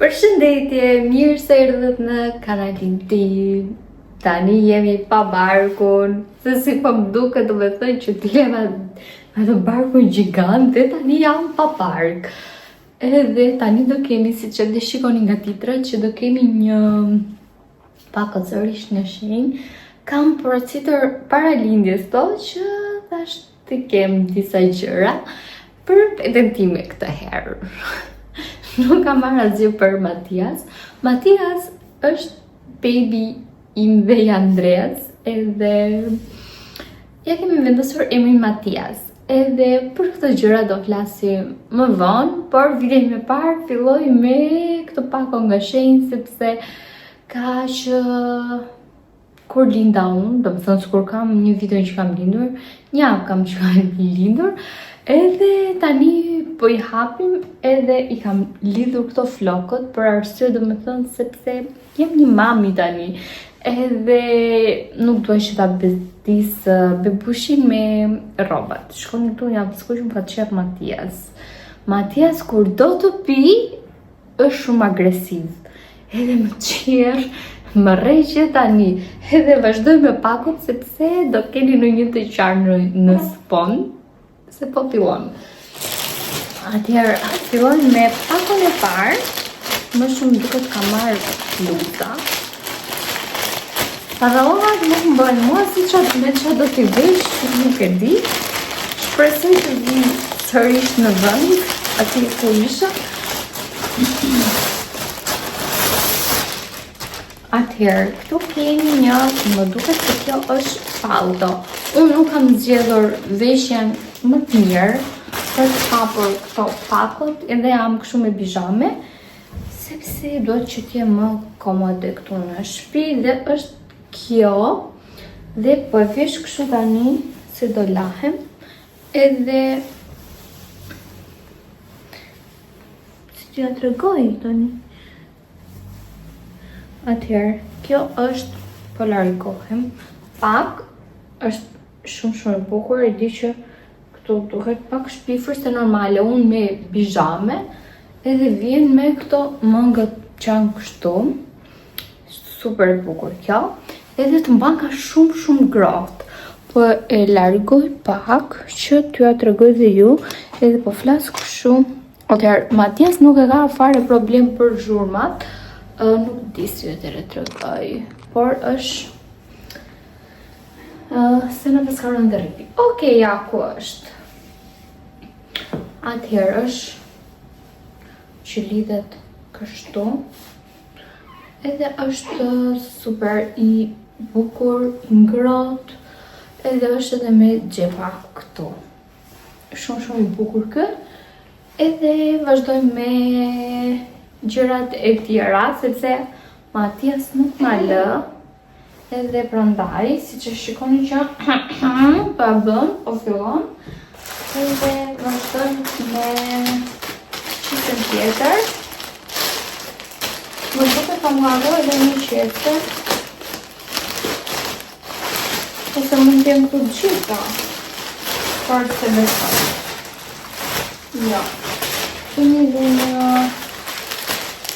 Përshëndetje, mirë se erdhët në kanalin tim. Tani jemi pa barkun, se si po më duket do me thënë që t'leva atë barkun gjigante, tani jam pa bark. Edhe tani do kemi, si që dhe shikoni nga titra, që do kemi një pakëzërish në shenjë. Kam poracitër para lindjes to që thash të kem disa gjëra për petën time këtë herë. Nuk kam marrë asgjë për Matias. Matias është baby im dhe i Andreas, edhe ja kemi vendosur emrin Matias. Edhe për këtë gjëra do flasim më vonë, por videon më parë filloj me këtë pako nga shenjë, sepse ka që kur linda unë, do më thënë kur kam një video që kam lindur, një javë kam që kam lindur, edhe tani po i hapim edhe i kam lidhur këto flokët për arsye, do më thënë sepse jam një mami tani, edhe nuk duaj që ta bezdis bebushin me robat. Shkoni këtu, jam s'kush më ka të qef Matias. Matias kur do të pi është shumë agresiv, edhe më qerë, më rreqe tani, edhe vazhdoj me pakut sepse do keni në një të qarë në spon, se po fillon. Atëherë, filloj me pakun e parë, më shumë duket ka marrë luta. Paraolat nuk më bëjnë mua si qatë me që do t'i vesh, nuk e di. Shpresoj të vi sërish në vend, ati ku isha. Atëherë, këtu kemi një, më duket se kjo është palto. Unë nuk kam zgjedhur veshjen më të mirë për të hapur këto pakot, edhe jam kështu me bizhame, sepse duhet që t'je më komode këtu në shtëpi, dhe është kjo, dhe po e vesh kështu tani se do lahem, edhe si t'ja tregoj tani. Atëherë, kjo është, po largohem, pak, është shumë e bukur, e di që këtu duhet pak shpifur se normale, unë me bizhame, edhe vjen me këto mëngët që janë kështu, super e bukur kjo, edhe të mban ka shumë groft, po e largoj pak që t'ja tregoj dhe ju, edhe po flas kështu. Atëherë, Matias nuk e ka fare problem për zhurmat, nuk di si ju të retregoj, por është se në peskarën dhe rripi. Okej, ja, ku është? Atëherë është që lidhet kështu, edhe është super i bukur, i ngrohtë, edhe është edhe me xhepa këtu. Shumë i bukur kë, edhe vazhdoj me gjërat e tjera, sepse Matias nuk ma lë, edhe prandaj, si që shikoni që pa bën, po fillon, edhe vazhdoj me qitën tjetër. Më duket pa më arro edhe një qetër, ose mund t'jem këtu gjitha, por se besoj. Jo, kemi dhe një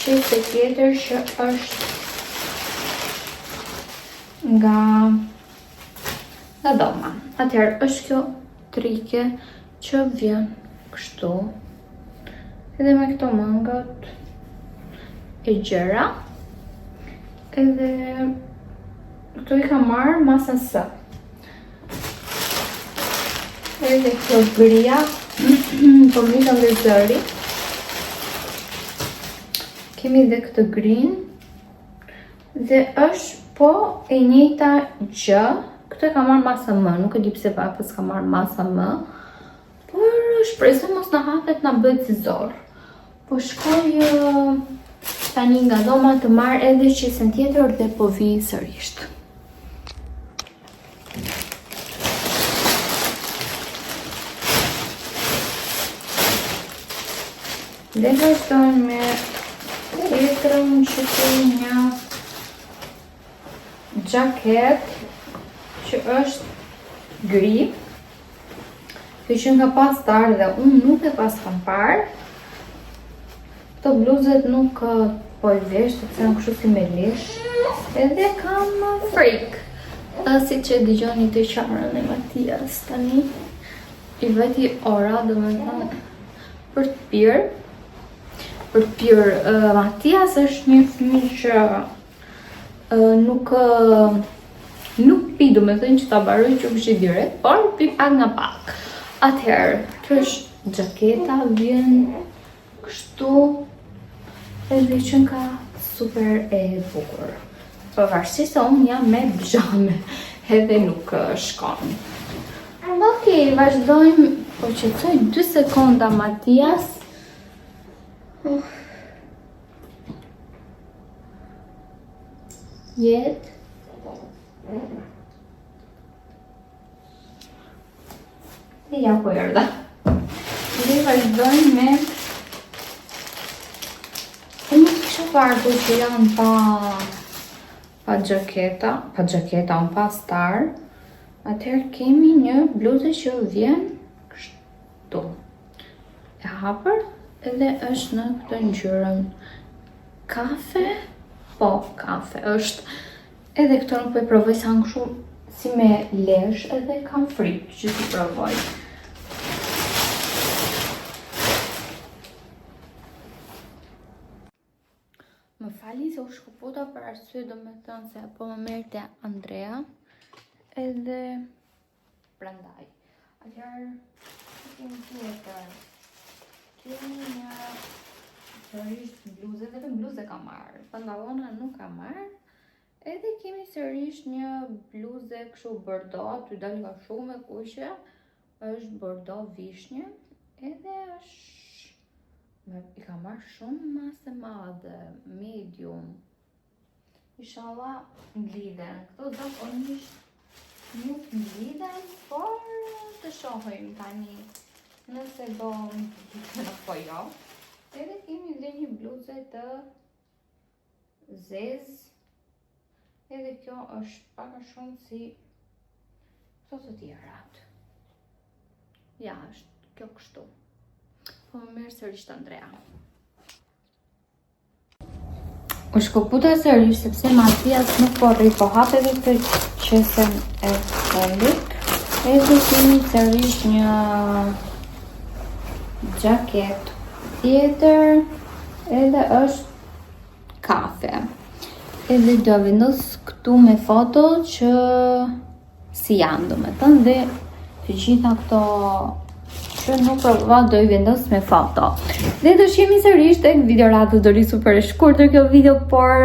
qetë tjetër që është nga doma. Atëherë është kjo trike që vjen kështu, edhe me këto mëngët e gjëra, edhe këtu i ka marrë masën S. Edhe kjo gria, po mi kam dhe zëri. Kemi dhe këtë green, dhe është po e njëjta gjë, këtë e ka marrë masa M, nuk e di pse pakës ka marrë masa M, por shpresoj mos na hapet na bëhet si zor. Po shkoj tani nga doma të marrë edhe qesen tjetër dhe po vi sërish. Dhe vazhdojmë me tjetrën që një xhaket që është gri. Kjo që nga pastar dhe unë nuk e pas kam parë. Këto bluzet nuk po i vesh, të janë kështu si me lesh. Edhe kam frik. Si që dëgjoni të qarën e Matias tani. I veti ora, do me thënë, për të pirë. Për të pirë, Matias është një fëmijë që nuk pi, do me thënë që ta baroj që kështë direkt, por pi pak nga pak. Atëherë, kjo është xhaketa, vjen kështu, edhe që nga super e bukur. Pavarësisht se unë jam me pijame, edhe nuk shkon. Okej, vazhdojmë, po qetësoj 2 sekonda Matias. Jetë. Dhe ja po erdha. Dhe vazhdojmë me... Unë kisha parë që janë pa xhaketa, unë pa star. Atëherë kemi një bluzë që vjen kështu. E hapër edhe është në këtë ngjyrën kafe. Po, kafe është. Edhe këto nuk po e provoj sa kështu si me lesh, edhe kam frikë që t'i provoj. Më fali se u shkëputa për arsye, do me thënë se po më merrte Andrea. Edhe prandaj. Atëherë kemi tjetër. Kemi një sërish bluze, vetëm bluze kam marrë. Pantallona nuk kam marrë. Edhe kemi sërish një bluze kështu bordo, aty dal nga shumë me kuqe. Është bordo vishnje. Edhe është i kam marrë shumë masë madhe, medium. Inshallah ngliden. Këto zakonisht nuk ngliden, por të shohim tani nëse do ngliden apo jo. Edhe kemi dhe një bluze të zezë. Edhe kjo është pak a shumë si këto të tjerat. Ja, është kjo kështu. Po më merr sërish Andrea. U shkëputa sërish sepse Matias nuk po rri, po hap edhe këtë qesen e fundit. Edhe kemi sërish një xhaket tjetër, edhe është kafe. Edhe do vendos këtu me foto që si janë, do me thënë, dhe të gjitha këto që nuk provova do i vendos me foto. Dhe do shihemi sërish tek videoratë, do ri super e shkurtër kjo video, por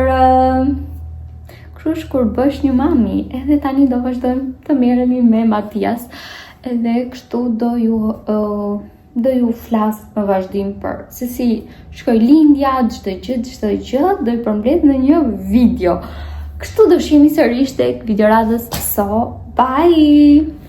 kështu kur bësh një mami, edhe tani do vazhdojmë të merremi me Matias, edhe kështu do ju flas në vazhdim për se si shkoj lindja, çdo gjë do i përmbledh në një video. Kështu do shihemi sërish tek videoratës. So, bye!